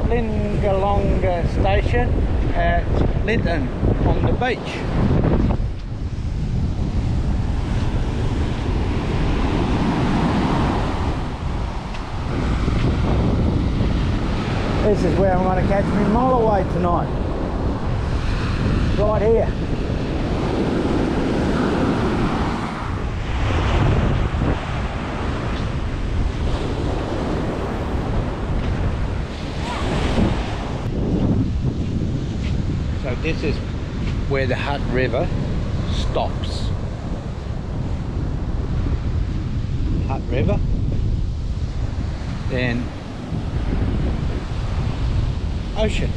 Linga Longa Station at Lynton on the beach. This is where I'm going to catch me mulloway tonight. Right here. So this is where the Hutt River stops. Hutt River. Then ocean.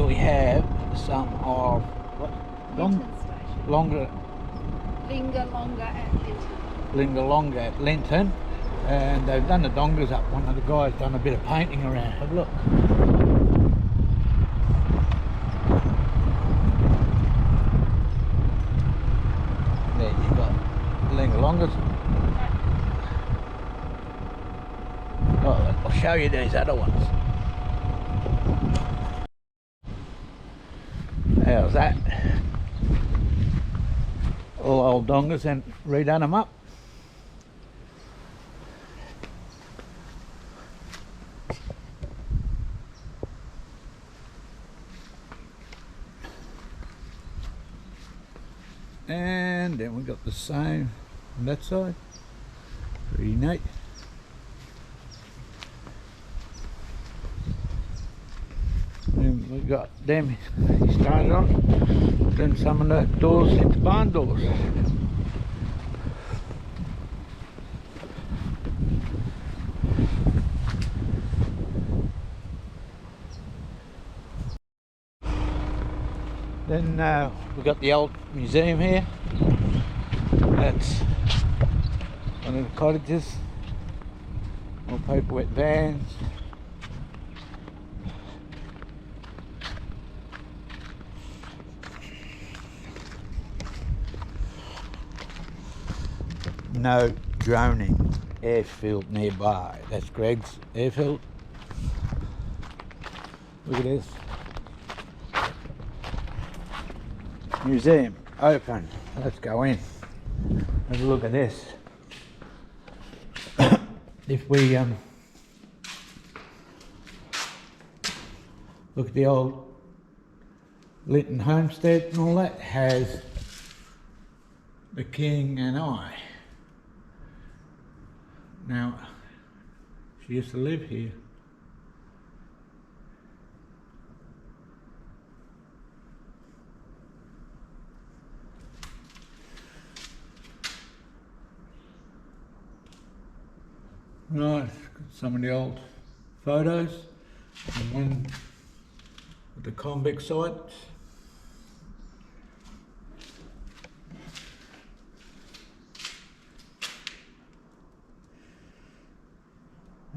we have some of what? Lynton Station. Longer. Linga Longa at Lynton. Linger Longer at Lynton, and they've done the dongas up. One of the guys done a bit of painting around. Have a look. There you got Linger Longers. Oh, I'll show you these other ones. How's that? All old dongas and redone them up. And then we got the same on that side. Pretty neat. Then we got them he started on. Then some of the doors into barn doors. Then we've got the old museum here. That's one of the cottages. All paper wet vans. No droning airfield nearby. That's Greg's airfield. Look at this. Museum open. Let's go in. Have a look at this. If we look at the old Lynton Homestead and all that, has the King and I. Now, she used to live here. Right, got some of the old photos, and one with the convict sites.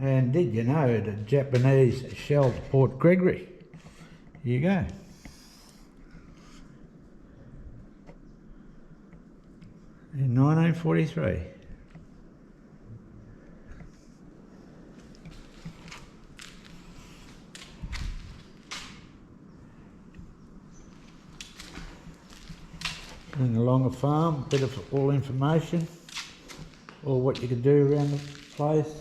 And did you know the Japanese shelled Port Gregory? Here you go. In 1943. Linger Longer farm, bit of all information, or what you can do around the place.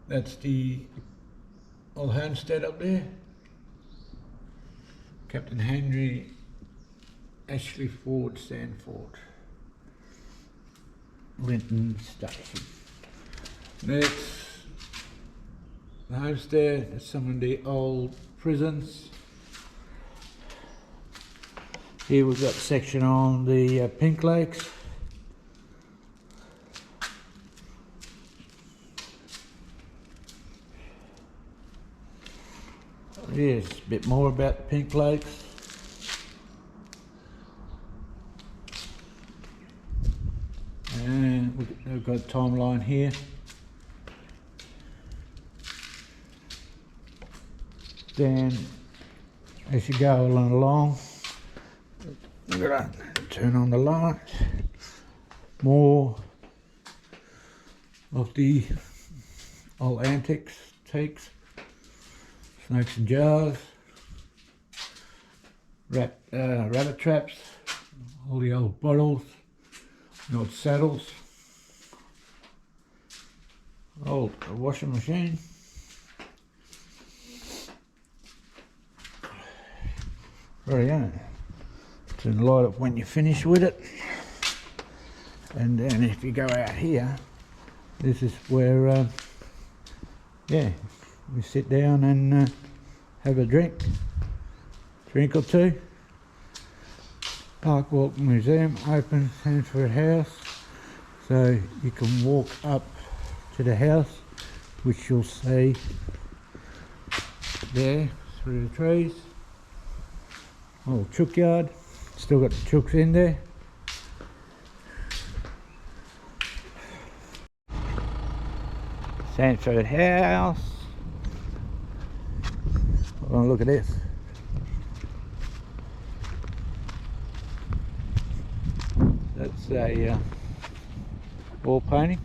That's the old homestead up there. Captain Henry Ashley Ford Sanford. Lynton Station. That's the homestead. That's some of the old prisons. Here we've got a section on the Pink Lakes. Here's a bit more about the Pink Lakes. And we've got a timeline here. Then as you go along, we're gonna turn on the light. More of the old antiques, snakes and jars, rabbit traps, all the old bottles, the old saddles, old washing machine. There you go. Turn the light off when you finish with it. And then if you go out here, this is where, yeah, we sit down and have a drink or two. Parkwalk Museum open, Sanford House, so you can walk up to the house, which you'll see there through the trees. Old chook yard, still got the chooks in there. Sanford House. Oh, look at this. That's a wall painting.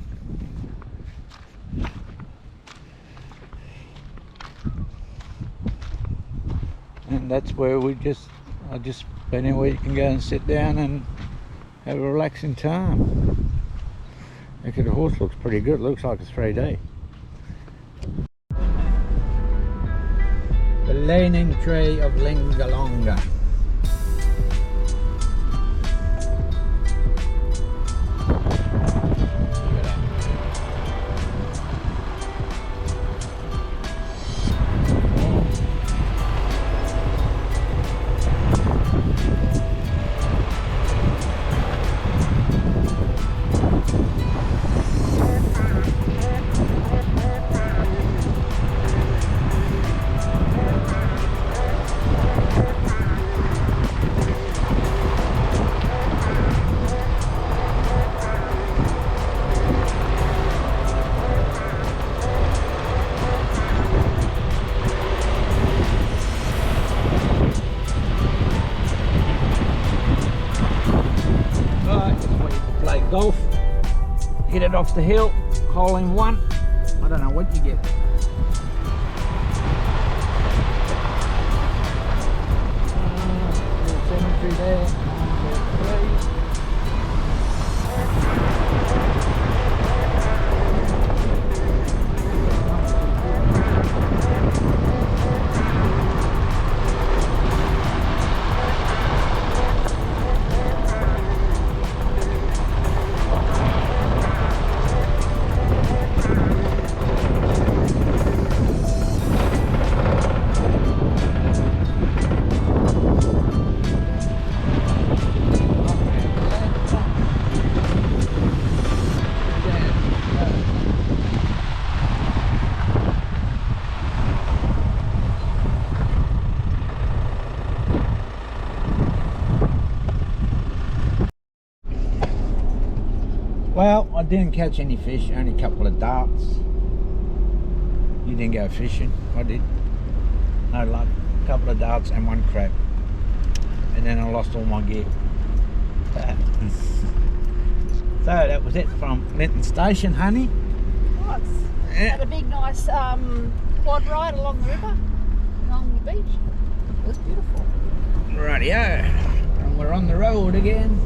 And that's where I just been here where you can go and sit down and have a relaxing time. Actually, the horse looks pretty good. It looks like a 3D. The leaning tree of Linga Longa. Golf, hit it off the hill, hole in one. I don't know what you get. Little cemetery there. 1, 2, 3. Well, I didn't catch any fish, only a couple of darts. You didn't go fishing, I did. No luck, a couple of darts and one crab. And then I lost all my gear. So that was it from Lynton Station, honey. Nice. Yeah. Had a big nice quad ride along the river, along the beach. It was beautiful. Rightio. And we're on the road again.